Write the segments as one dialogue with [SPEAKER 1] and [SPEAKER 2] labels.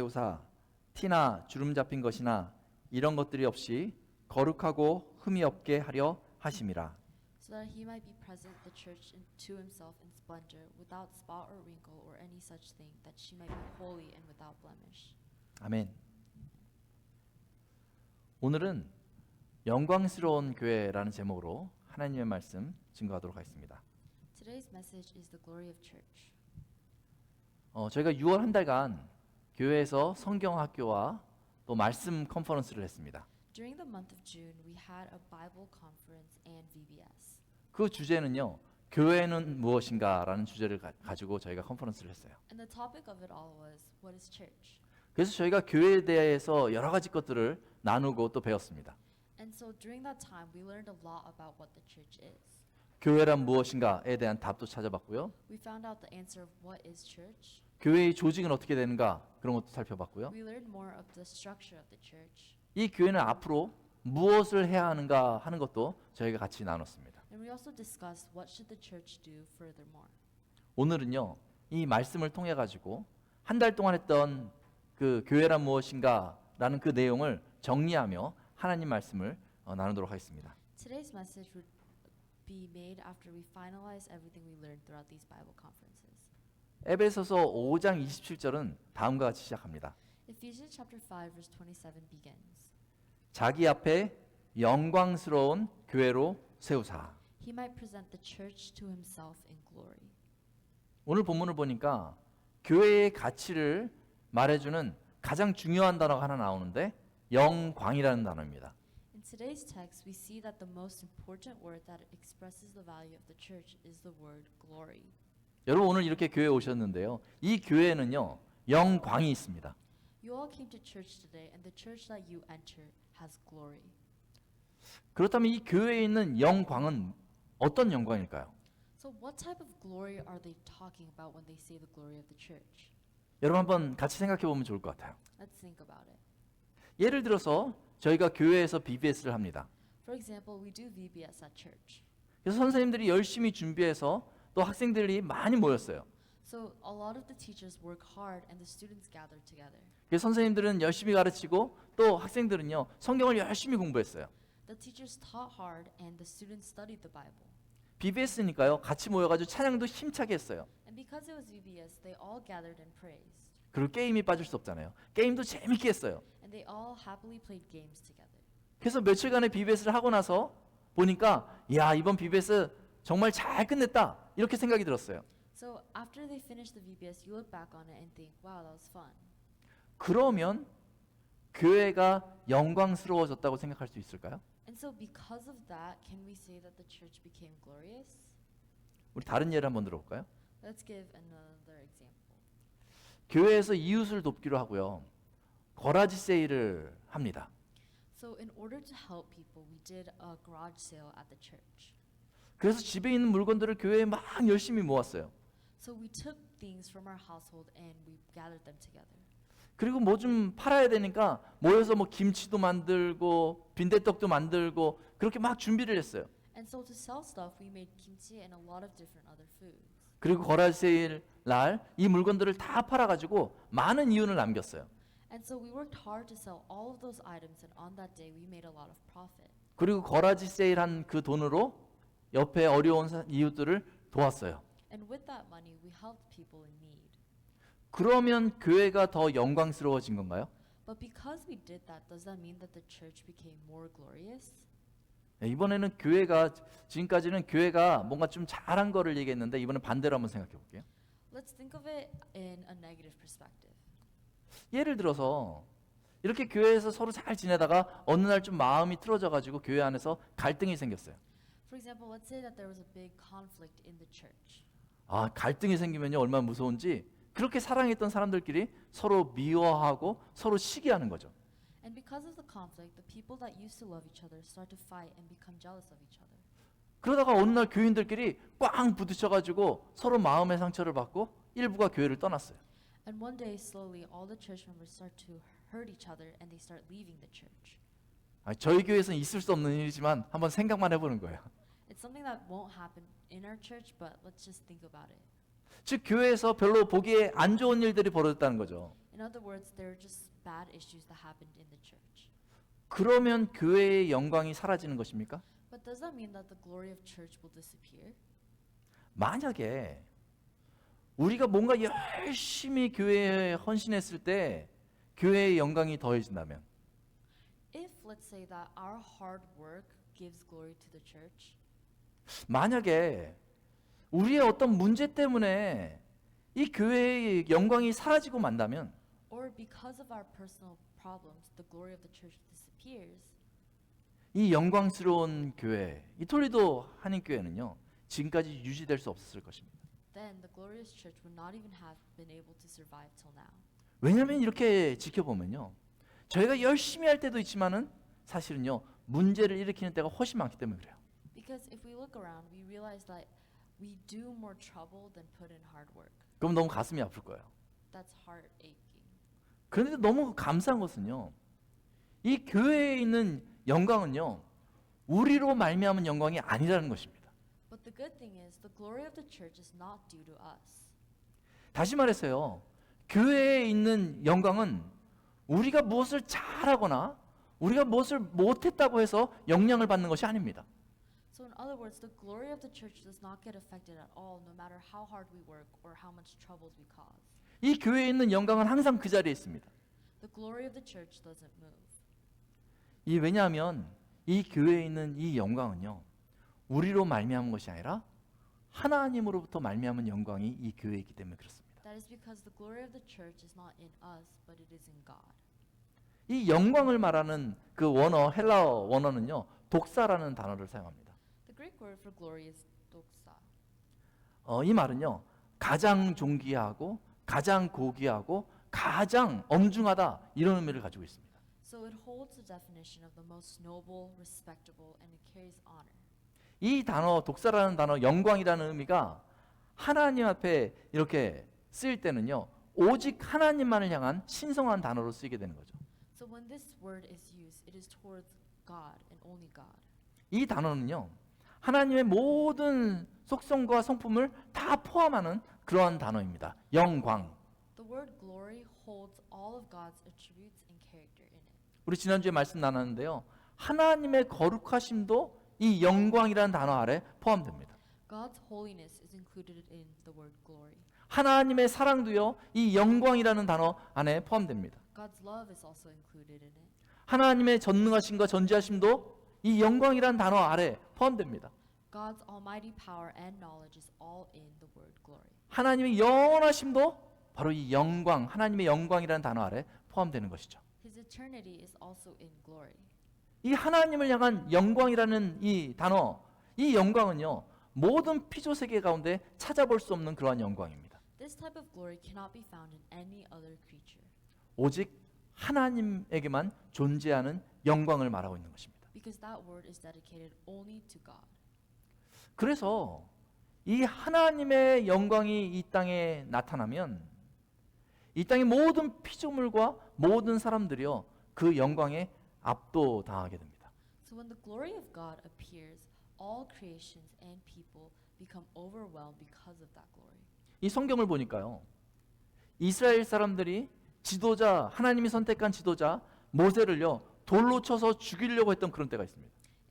[SPEAKER 1] 세우사 티나 주름 잡힌 것이나 이런 것들이 없이 거룩하고 흠이 없게 하려 하심이라.
[SPEAKER 2] so that he might be present the church to himself in splendor, without spot or wrinkle or any such thing, that she might be holy and without blemish.
[SPEAKER 1] 아멘. 오늘은 영광스러운 교회라는 제목으로 하나님의 말씀 증거하도록 하겠습니다.
[SPEAKER 2] Today's message is the glory of church.
[SPEAKER 1] 저희가 6월 한 달간 교회에서 성경학교와 또 말씀 컨퍼런스를 했습니다.
[SPEAKER 2] During the month of June, we had a Bible conference and VBS.
[SPEAKER 1] 그 주제는요, 교회는 무엇인가라는 주제를 가지고 저희가 컨퍼런스를 했어요.
[SPEAKER 2] And the topic of it all was, what is church?
[SPEAKER 1] 그래서 저희가 교회에 대해서 여러 가지 것들을 나누고 또 배웠습니다.
[SPEAKER 2] And so during that time, we learned a lot about what the church is.
[SPEAKER 1] 교회란 무엇인가에 대한 답도 찾아봤고요.
[SPEAKER 2] We found out the answer of what is church.
[SPEAKER 1] 교회의 조직은 어떻게 되는가 그런 것도 살펴봤고요.
[SPEAKER 2] We learned more of the structure of the church.
[SPEAKER 1] 이 교회는 앞으로 무엇을 해야 하는가 하는 것도 저희가 같이 나눴습니다.
[SPEAKER 2] And we also discussed what should the church do furthermore.
[SPEAKER 1] 오늘은요, 이 말씀을 통해 가지고 한 달 동안 했던 그 교회란 무엇인가라는 그 내용을 정리하며 하나님 말씀을 나누도록 하겠습니다.
[SPEAKER 2] Today's message would be made after we finalize everything we learned throughout these Bible conferences.
[SPEAKER 1] 에베소서 5장 27절은 다음과 같이 시작합니다.
[SPEAKER 2] Ephesians chapter 5 verse 27 begins.
[SPEAKER 1] 자기 앞에 영광스러운 교회로 세우사.
[SPEAKER 2] He might present the church to himself in glory.
[SPEAKER 1] 오늘 본문을 보니까 교회의 가치를 말해주는 가장 중요한 단어가 하나 나오는데 영광이라는 단어입니다.
[SPEAKER 2] In today's text, we see that the most important word that expresses the value of the church is the word glory.
[SPEAKER 1] 여러분 오늘 이렇게 교회에 오셨는데요. 이 교회는요, 영광이 있습니다.
[SPEAKER 2] You all came to church today, and the church that you enter has glory.
[SPEAKER 1] 그렇다면 이 교회에 있는 영광은 어떤 영광일까요?
[SPEAKER 2] So what type of glory are they talking about when they say the glory of the church?
[SPEAKER 1] 여러분 한번 같이 생각해 보면 좋을 것 같아요.
[SPEAKER 2] Let's think about it.
[SPEAKER 1] 예를 들어서 저희가 교회에서 BBS를 합니다.
[SPEAKER 2] For example, we do VBS at church.
[SPEAKER 1] 그래서 선생님들이 열심히 준비해서 또 학생들이 많이 모였어요.
[SPEAKER 2] So a lot of the teachers work hard and the students gather together.
[SPEAKER 1] 그래서 선생님들은 열심히 가르치고 또 학생들은요, 성경을 열심히 공부했어요.
[SPEAKER 2] The teachers taught hard and the students studied the Bible.
[SPEAKER 1] BBS니까요, 같이 모여가지고 찬양도 힘차게 했어요.
[SPEAKER 2] And because it was VBS, they all gathered and praised.
[SPEAKER 1] 그리고 게임이 빠질 수 없잖아요. 게임도 재밌게 했어요.
[SPEAKER 2] And they all happily played games together.
[SPEAKER 1] 그래서 며칠간의 BBS를 하고 나서 보니까 야, 이번 BBS 정말 잘 끝냈다 이렇게 생각이 들었어요.
[SPEAKER 2] So after they finished the VBS, you look back on it and think, wow, that was fun.
[SPEAKER 1] 그러면 교회가 영광스러워졌다고 생각할 수 있을까요?
[SPEAKER 2] And so because of that, can we say that the church became glorious?
[SPEAKER 1] 우리 다른 예를 한번 들어볼까요?
[SPEAKER 2] Let's give another example.
[SPEAKER 1] 교회에서 이웃을 돕기로 하고요, 거라지 세일을 합니다.
[SPEAKER 2] So in order to help people, we did a garage sale at the church.
[SPEAKER 1] 그래서 집에 있는 물건들을 교회에 막 열심히 모았어요.
[SPEAKER 2] So we took things from our household and we gathered them together.
[SPEAKER 1] 그리고 뭐 좀 팔아야 되니까 모여서 뭐 김치도 만들고 빈대떡도 만들고 그렇게 막 준비를 했어요.
[SPEAKER 2] And so to sell stuff, we made kimchi and a lot of different other foods.
[SPEAKER 1] 그리고 거라지 세일 날 이 물건들을 다 팔아가지고 많은 이윤을 남겼어요.
[SPEAKER 2] And so we worked hard to sell all of those items, and on that day we made a lot of profit.
[SPEAKER 1] 그리고 거라지 세일한 그 돈으로 옆에 어려운 이웃들을 도왔어요.
[SPEAKER 2] And with that money, we helped people in need.
[SPEAKER 1] 그러면 교회가 더 영광스러워진 건가요?
[SPEAKER 2] But because we did that, does that mean that the church became more glorious?
[SPEAKER 1] 네, 이번에는 교회가 지금까지는 교회가 뭔가 좀 잘한 거를 얘기했는데 이번엔 반대로 한번 생각해 볼게요.
[SPEAKER 2] Let's think of it in a negative perspective.
[SPEAKER 1] 예를 들어서 이렇게 교회에서 서로 잘 지내다가 어느 날 좀 마음이 틀어져 가지고 교회 안에서 갈등이 생겼어요.
[SPEAKER 2] For example, let's say that there was a big conflict in the church.
[SPEAKER 1] 아, 갈등이 생기면요 얼마나 무서운지 그렇게 사랑했던 사람들끼리 서로 미워하고 서로 시기하는 거죠.
[SPEAKER 2] And because of the conflict, the people that used to love each other start to fight and become jealous of each other.
[SPEAKER 1] 그러다가 어느 날 교인들끼리 꽝 부딪혀 가지고 서로 마음의 상처를 받고 일부가 교회를 떠났어요.
[SPEAKER 2] And one day, slowly, all the church members start to hurt each other and they start leaving the church.
[SPEAKER 1] 저희 교회에서는 있을 수 없는 일이지만 한번 생각만 해보는 거예요.
[SPEAKER 2] It's something that won't happen in our church, but let's just think about it.
[SPEAKER 1] 즉 교회에서 별로 보기에 안 좋은 일들이 벌어졌다는 거죠.
[SPEAKER 2] In In other words, there are just bad issues that happened in the church.
[SPEAKER 1] 그러면 교회의 영광이 사라지는 것입니까?
[SPEAKER 2] But does that mean that the glory of church will disappear?
[SPEAKER 1] 만약에 우리가 뭔가 열심히 교회에 헌신했을 때 교회의 영광이 더해진다면,
[SPEAKER 2] If, let's say that our hard work gives glory to the church,
[SPEAKER 1] 만약에 우리의 어떤 문제 때문에 이 교회의 영광이 사라지고 만다면
[SPEAKER 2] or because of our personal problems, the glory of the church disappears,
[SPEAKER 1] 이 영광스러운 교회, 이 톨리도 한인교회는요 지금까지 유지될 수 없었을 것입니다.
[SPEAKER 2] then the glorious church would not even have been able to survive till now.
[SPEAKER 1] 왜냐하면 이렇게 지켜보면요, 저희가 열심히 할 때도 있지만은 사실은요 문제를 일으키는 때가 훨씬 많기 때문에 그래요.
[SPEAKER 2] Because if we look around, we realize that we do more trouble than put in hard work.
[SPEAKER 1] 그럼 너무 가슴이 아플 거예요.
[SPEAKER 2] That's heart aching.
[SPEAKER 1] 그런데 너무 감사한 것은요, 이 교회에 있는 영광은요 우리로 말미암은 영광이 아니라는 것입니다.
[SPEAKER 2] But the good thing is, the glory of the church is not due to us.
[SPEAKER 1] 다시 말해서요, 교회에 있는 영광은 우리가 무엇을 잘하거나 우리가 무엇을 못했다고 해서 영향을 받는 것이 아닙니다.
[SPEAKER 2] So in other words, the glory of the church does not get affected at all, no matter how hard we work or how much troubles we cause.
[SPEAKER 1] 이 교회에 있는 영광은 항상 그 자리에 있습니다.
[SPEAKER 2] The glory of the church doesn't move.
[SPEAKER 1] 왜냐하면 이 교회에 있는 이 영광은요 우리로 말미암은 것이 아니라 하나님으로부터 말미암은 영광이 이 교회에 있기 때문에 그렇습니다.
[SPEAKER 2] That is because the glory of the church is not in us, but it is in God.
[SPEAKER 1] 이 영광을 말하는 그 원어, 헬라어 원어는요 독사라는 단어를 사용합니다.
[SPEAKER 2] The Greek word for glory is doxa.
[SPEAKER 1] 이 말은요 가장 존귀하고 가장 고귀하고 가장 엄중하다 이런 의미를 가지고 있습니다.
[SPEAKER 2] So it holds the definition of the most noble, respectable, and it carries honor.
[SPEAKER 1] 이 단어 독사라는 단어 영광이라는 의미가 하나님 앞에 이렇게 쓰일 때는요 오직 하나님만을 향한 신성한 단어로 쓰이게 되는 거죠.
[SPEAKER 2] So when this word is used, it is towards God and only God.
[SPEAKER 1] 이 단어는요 하나님의 모든 속성과 성품을 다 포함하는 그러한 단어입니다. 영광.
[SPEAKER 2] The word glory holds all of God's attributes and character in it.
[SPEAKER 1] 우리 지난주에 말씀 나눴는데요 하나님의 거룩하심도 이 영광이라는 단어 아래 포함됩니다.
[SPEAKER 2] God's holiness is included in the word glory.
[SPEAKER 1] 하나님의 사랑도요 이 영광이라는 단어 안에 포함됩니다.
[SPEAKER 2] God's love is also included in it.
[SPEAKER 1] 하나님의 전능하심과 전지하심도 이 영광이라는 단어 아래 포함됩니다.
[SPEAKER 2] God's almighty power and knowledge is all in the word glory.
[SPEAKER 1] 하나님의 영원하심도 바로 이 영광, 하나님의 영광이라는 단어 아래 포함되는 것이죠.
[SPEAKER 2] His eternity is also in glory.
[SPEAKER 1] 이 하나님을 향한 영광이라는 이 단어, 이 영광은요 모든 피조 세계 가운데 찾아볼 수 없는 그러한 영광입니다.
[SPEAKER 2] This type of glory cannot be found in any other creature.
[SPEAKER 1] 오직 하나님에게만 존재하는 영광을 말하고 있는 것입니다.
[SPEAKER 2] Because that word is dedicated only to God.
[SPEAKER 1] 그래서 이 하나님의 영광이 이 땅에 나타나면 이 땅의 모든 피조물과 모든 사람들이요 그 영광에 압도당하게 됩니다.
[SPEAKER 2] So when the glory of God appears, all creations and people become overwhelmed because of that glory.
[SPEAKER 1] 이 성경을 보니까요 이스라엘 사람들이 지도자, 하나님이 선택한 지도자 모세를요 돌로 쳐서 죽이려고 했던 그런 때가 있습니다.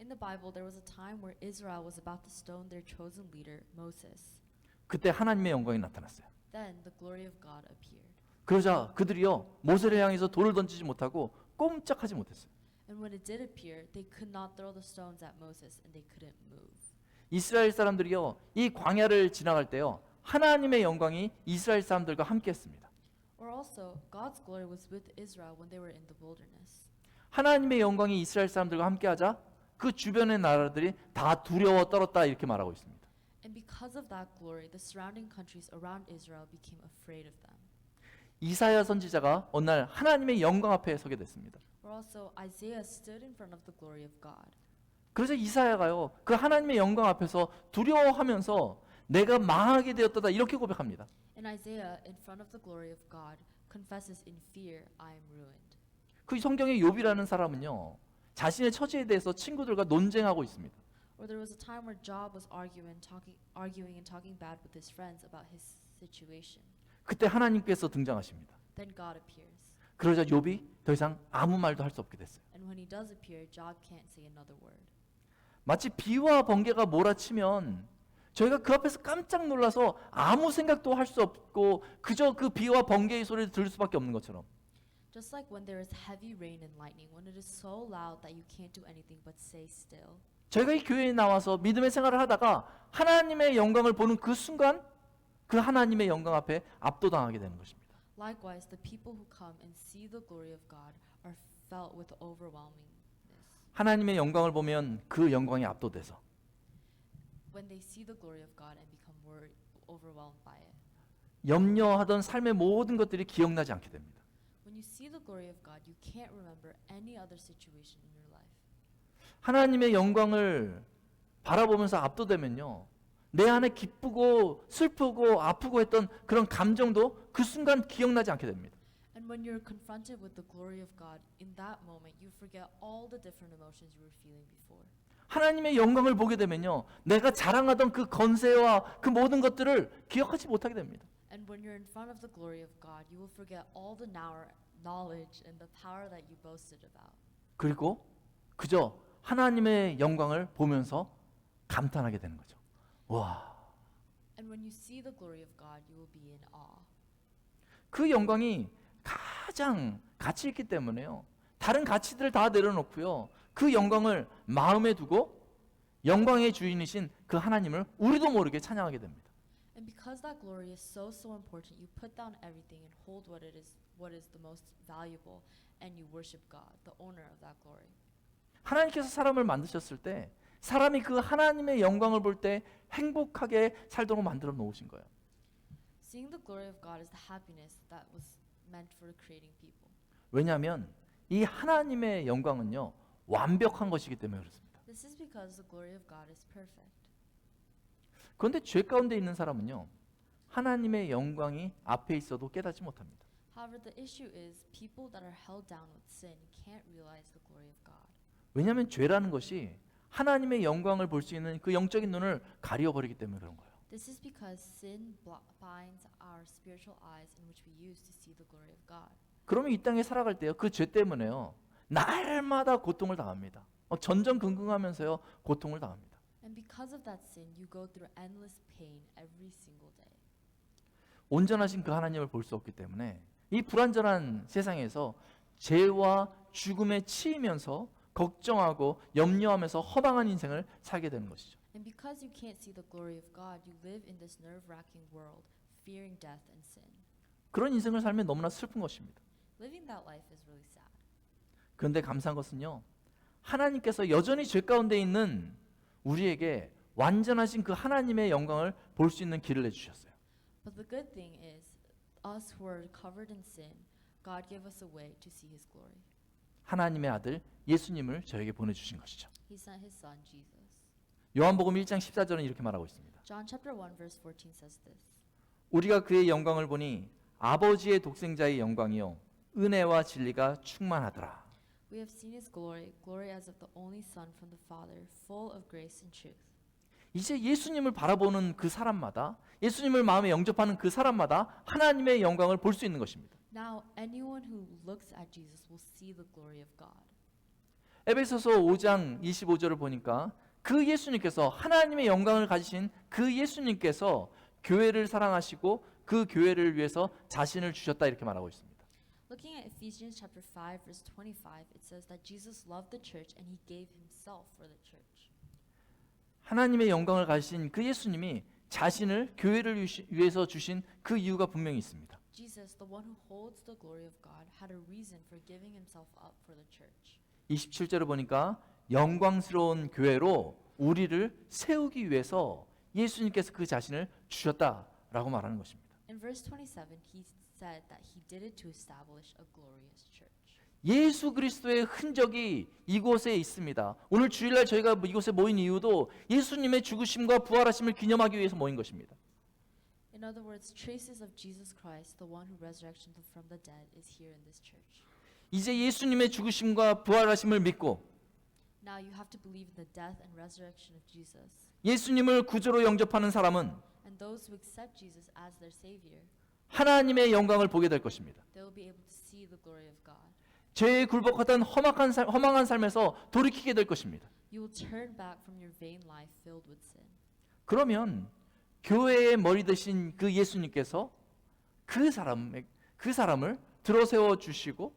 [SPEAKER 2] In the Bible, there was a time where Israel was about to stone their chosen leader, Moses.
[SPEAKER 1] 그때 하나님의 영광이 나타났어요.
[SPEAKER 2] Then the glory of God appeared.
[SPEAKER 1] 그러자 그들이요 모세를 향해서 돌을 던지지 못하고 꼼짝하지 못했어요.
[SPEAKER 2] And when it did appear, they could not throw the stones at Moses and they couldn't move.
[SPEAKER 1] 이스라엘 사람들이요 이 광야를 지나갈 때요 하나님의 영광이 이스라엘 사람들과 함께했습니다.
[SPEAKER 2] Or also, God's glory was with Israel when they were in the wilderness.
[SPEAKER 1] 하나님의 영광이 이스라엘 사람들과 함께하자 그 주변의 나라들이 다 두려워 떨었다 이렇게 말하고 있습니다.
[SPEAKER 2] And because of that glory, the surrounding countries around Israel became afraid of them.
[SPEAKER 1] 이사야 선지자가 어느 날 하나님의 영광 앞에 서게 됐습니다.
[SPEAKER 2] Or also, Isaiah stood in front of the glory of God.
[SPEAKER 1] 그래서 이사야가요 그 하나님의 영광 앞에서 두려워하면서 내가 망하게 되었다 이렇게 고백합니다.
[SPEAKER 2] And Isaiah, in front of the glory of God, confesses in fear, I am ruined.
[SPEAKER 1] 그 성경의 욥이라는 사람은요 자신의 처지에 대해서 친구들과 논쟁하고 있습니다.
[SPEAKER 2] Or there was a time where Job was arguing and talking bad with his friends about his situation.
[SPEAKER 1] 그때 하나님께서 등장하십니다.
[SPEAKER 2] Then God appears.
[SPEAKER 1] 그러자 욥이 더 이상 아무 말도 할 수 없게 됐어요.
[SPEAKER 2] And when he does appear, Job can't say another word.
[SPEAKER 1] 마치 비와 번개가 몰아치면 저희가 그 앞에서 깜짝 놀라서 아무 생각도 할 수 없고 그저 그 비와 번개의 소리를 들을 수밖에 없는 것처럼
[SPEAKER 2] Just like when there is heavy rain and lightning, when it is so loud that you can't do anything but stay still.
[SPEAKER 1] 저희가 이 교회에 나와서 믿음의 생활을 하다가 하나님의 영광을 보는 그 순간 그 하나님의 영광 앞에 압도당하게 되는 것입니다.
[SPEAKER 2] Likewise, the people who come and see the glory of God are felt with overwhelmingness.
[SPEAKER 1] 하나님의 영광을 보면 그 영광에 압도돼서
[SPEAKER 2] When they see the glory of God and become overwhelmed by it.
[SPEAKER 1] 염려하던 삶의 모든 것들이 기억나지 않게 됩니다.
[SPEAKER 2] When you see the glory of God, you can't remember any other situation in your life.
[SPEAKER 1] 하나님의 영광을 바라보면서 압도되면요. 내 안에 기쁘고 슬프고 아프고 했던 그런 감정도 그 순간 기억나지 않게 됩니다.
[SPEAKER 2] And when you're confronted with the glory of God, in that moment you forget all the different emotions you were feeling before.
[SPEAKER 1] 하나님의 영광을 보게 되면요. 내가 자랑하던 그 건세와 그 모든 것들을 기억하지 못하게 됩니다.
[SPEAKER 2] And when you're in front of the glory of God, you will forget all the knowledge and the power that you boasted about.
[SPEAKER 1] 그리고 그저 하나님의 영광을 보면서 감탄하게 되는 거죠. 와,
[SPEAKER 2] And when you see the glory of God, you will be in awe.
[SPEAKER 1] 그 영광이 가장 가치 있기 때문에요. 다른 가치들을 다 내려놓고요. 그 영광을 마음에 두고 영광의 주인이신 그 하나님을 우리도 모르게 찬양하게 됩니다.
[SPEAKER 2] And because that glory is so important, you put down everything and hold what is the most valuable, and you worship God, the owner of that glory.
[SPEAKER 1] 하나님께서 사람을 만드셨을 때 사람이 그 하나님의 영광을 볼 때 행복하게 살도록 만들어 놓으신 거예요.
[SPEAKER 2] Seeing the glory of God is the happiness that was meant for creating people.
[SPEAKER 1] 왜냐하면 이 하나님의 영광은요 완벽한 것이기 때문에 그렇습니다.
[SPEAKER 2] This is because the glory of God is perfect.
[SPEAKER 1] 그런데 죄 가운데 있는 사람은요 하나님의 영광이 앞에 있어도 깨닫지 못합니다.
[SPEAKER 2] However, the issue is people that are held down with sin can't realize the glory of God.
[SPEAKER 1] 왜냐하면 죄라는 것이 하나님의 영광을 볼 수 있는 그 영적인 눈을 가려버리기 때문에 그런 거예요.
[SPEAKER 2] This is because sin blinds our spiritual eyes in which we use to see the glory of God.
[SPEAKER 1] 그러면 이 땅에 살아갈 때요 그 죄 때문에요 날마다 고통을 당합니다. 전전긍긍하면서요 고통을 당합니다.
[SPEAKER 2] And because of that sin, you go through endless pain every single day.
[SPEAKER 1] 온전하신 그 하나님을 볼 수 없기 때문에 이 불완전한 세상에서 죄와 죽음에 치이면서 걱정하고 염려하면서 허망한 인생을 살게 되는 것이죠.
[SPEAKER 2] And because you can't see the glory of God, you live in this nerve-wracking world, fearing death and sin.
[SPEAKER 1] 그런 인생을 살면 너무나 슬픈 것입니다.
[SPEAKER 2] Living that life is really sad.
[SPEAKER 1] 그런데 감사한 것은요. 하나님께서 여전히 죄 가운데 있는 우리에게 완전하신 그 하나님의 영광을 볼 수 있는 길을 내주셨어요.
[SPEAKER 2] But the good thing is, us who are covered in sin, God gave us a way to see His glory.
[SPEAKER 1] 하나님의 아들 예수님을 저에게 보내주신 것이죠.
[SPEAKER 2] He sent His Son Jesus.
[SPEAKER 1] 요한복음 1장 14절은 이렇게 말하고 있습니다.
[SPEAKER 2] John chapter 1 verse 14 says this.
[SPEAKER 1] 우리가 그의 영광을 보니 아버지의 독생자의 영광이요 은혜와 진리가 충만하더라.
[SPEAKER 2] We have seen His glory, glory as of the only Son from the Father, full of grace and truth.
[SPEAKER 1] 이제 예수님을 바라보는 그 사람마다 예수님을 마음에 영접하는 그 사람마다 하나님의 영광을 볼 수 있는 것입니다.
[SPEAKER 2] Now, anyone who looks at Jesus will see the glory of God.
[SPEAKER 1] 에베소서 5장 25절을 보니까 그 예수님께서 하나님의 영광을 가지신 그 예수님께서 교회를 사랑하시고 그 교회를 위해서 자신을 주셨다 이렇게 말하고 있습니다.
[SPEAKER 2] Looking at Ephesians chapter 5 verse 25, it says that Jesus loved the church and He gave Himself for the church.
[SPEAKER 1] 하나님의 영광을 가지신 그 예수님이 자신을 교회를 위해서 주신 그 이유가 분명히 있습니다.
[SPEAKER 2] Jesus, the one who holds the glory of God, had a reason for giving Himself up for the church.
[SPEAKER 1] 27절을 보니까 영광스러운 교회로 우리를 세우기 위해서 예수님께서 그 자신을 주셨다라고 말하는 것입니다.
[SPEAKER 2] In verse 27, He said that He did it to establish a glorious church.
[SPEAKER 1] 예수 그리스도의 흔적이 이곳에 있습니다. 오늘 주일날 저희가 이곳에 모인 이유도 예수님의 죽으심과 부활하심을 기념하기 위해서 모인 것입니다.
[SPEAKER 2] In other words, traces of Jesus Christ, the one who resurrected from the dead, is here in this church.
[SPEAKER 1] 이제 예수님의 죽으심과 부활하심을 믿고
[SPEAKER 2] Now you have to believe in the death and resurrection of Jesus.
[SPEAKER 1] 예수님을 구주로 영접하는 사람은
[SPEAKER 2] And those who accept Jesus as their Savior,
[SPEAKER 1] 하나님의 영광을 보게 될 것입니다.
[SPEAKER 2] They will be able to see the glory of God.
[SPEAKER 1] 죄에 굴복하던 허망한 삶에서 돌이키게 될 것입니다.
[SPEAKER 2] You will turn back from your vain life filled with sin.
[SPEAKER 1] 그러면 교회의 머리 되신 그 예수님께서 그 사람을 들어세워 주시고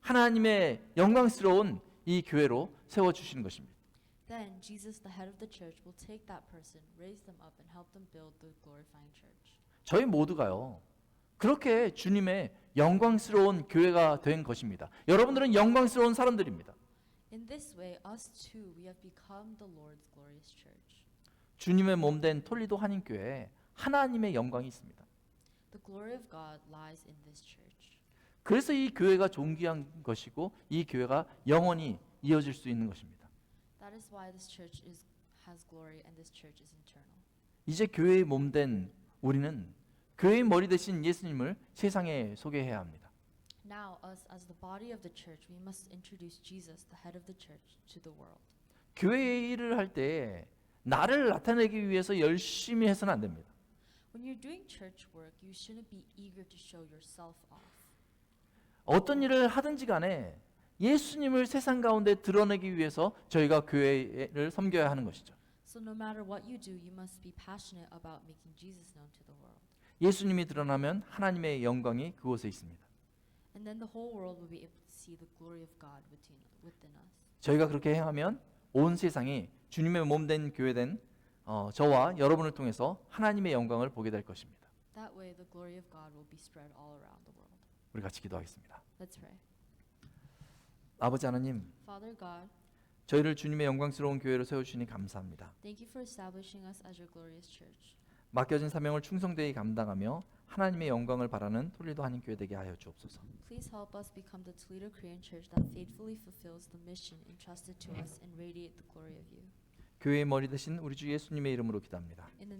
[SPEAKER 1] 하나님의 영광스러운 이 교회로 세워 주시는 것입니다.
[SPEAKER 2] Then Jesus, the head of the church, will take that person, raise them up, and help them build the glorifying church.
[SPEAKER 1] 저희 모두가요. 그렇게 주님의 영광스러운 교회가 된 것입니다. 여러분들은 영광스러운 사람들입니다.
[SPEAKER 2] In this way, us too, we have become the Lord's glorious church.
[SPEAKER 1] 주님의 몸된 톨리도 한인교회에 하나님의 영광이 있습니다.
[SPEAKER 2] The glory of God lies in this church.
[SPEAKER 1] 그래서 이 교회가 존귀한 것이고 이 교회가 영원히 이어질 수 있는 것입니다.
[SPEAKER 2] That is why this church has glory and this church is eternal.
[SPEAKER 1] 이제 교회의 몸된 우리는 교회의 머리 되신 예수님을 세상에 소개해야 합니다.
[SPEAKER 2] Now, us as the body of the church, we must introduce Jesus, the head of the church, to the world.
[SPEAKER 1] 교회의 일을 할 때 나를 나타내기 위해서 열심히 해서는 안 됩니다.
[SPEAKER 2] When you're doing church work, you shouldn't be eager to show yourself off.
[SPEAKER 1] 어떤 일을 하든지 간에 예수님을 세상 가운데 드러내기 위해서 저희가 교회를 섬겨야 하는 것이죠.
[SPEAKER 2] So no matter what you do, you must be passionate about making Jesus known to the world.
[SPEAKER 1] 예수님이 드러나면 하나님의 영광이 그곳에 있습니다.
[SPEAKER 2] And then the whole world will be able to see the glory of God within us.
[SPEAKER 1] 저희가 그렇게 행하면 온 세상이 주님의 몸된 교회된 저와 여러분을 통해서 하나님의 영광을 보게 될 것입니다.
[SPEAKER 2] That way, the glory of God will be spread all around the world.
[SPEAKER 1] 우리 같이 기도하겠습니다.
[SPEAKER 2] Let's pray.
[SPEAKER 1] 아버지 하나님,
[SPEAKER 2] Father God,
[SPEAKER 1] 저희를 주님의 영광스러운 교회로 세워주시니 감사합니다.
[SPEAKER 2] thank you for establishing us as your glorious church.
[SPEAKER 1] 맡겨진 사명을 충성되이 감당하며 하나님의 영광을 바라는 톨리도 한인교회 되게 하여 주옵소서.
[SPEAKER 2] Please help us become the Toledo Korean church that faithfully fulfills the mission entrusted to us and radiate the glory of you.
[SPEAKER 1] 교회의 머리 되신 우리 주 예수님의 이름으로 기도합니다.
[SPEAKER 2] In the